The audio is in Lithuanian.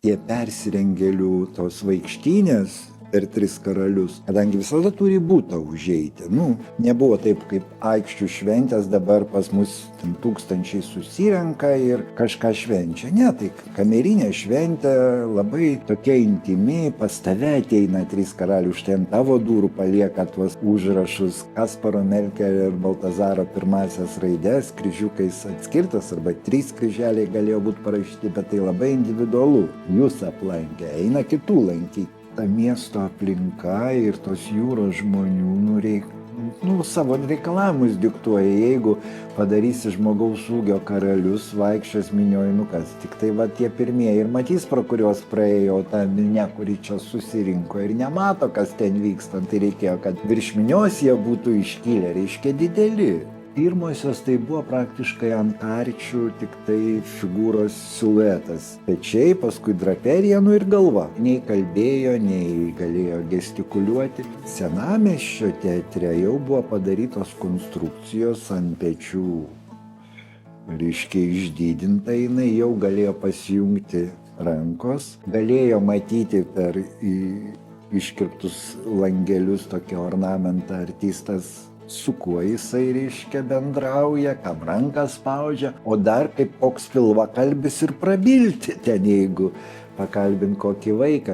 tie persirengėlių tos vaikštynės per 3 karalius, kadangi visada turi butą užeiti. Nebuvo taip kaip aikščių šventės, dabar pas mus ten tūkstančiai susirenka ir kažką švenčia. Ne, tai kamerinė šventė labai tokia intimi, pas tave ateina 3 karalius, štai ant tavo durų palieka tuos užrašus Kasparo, Melkerio ir Baltazaro pirmasias raides, kryžiukais atskirtas, arba 3 kryželiai galėjo būti parašyti, bet tai labai individualu. Jūs aplankė, eina kitų lankyti. Ta miesto aplinka ir tos jūros žmonių savo reikalavimus diktuoja. Jeigu padarysi žmogaus ūgio karalius, vaikščios miniojinukas, tik tai tie pirmieji ir matys, pro kuriuos praėjo ta minia, kuri čia susirinko ir nemato, kas ten vyksta. Tai reikėjo, kad virš minios jie būtų iškilę, reiškia dideli. Pirmosios tai buvo praktiškai ant karčių, tik tai figūros siluetas. Pečiai, paskui draperija, ir galva. Nei kalbėjo, nei galėjo gestikuliuoti. Senamiesčio teatre jau buvo padarytos konstrukcijos ant pečių. Reiškia išdidinta, jinai jau galėjo pasijungti rankos, galėjo matyti per iškirptus langelius tokį ornamentą artistas, su kuo jisai, reiškia, bendrauja, kam ranką spaudžia, o dar kaip koks pilvakalbis ir prabilti ten, jeigu pakalbint kokį vaiką.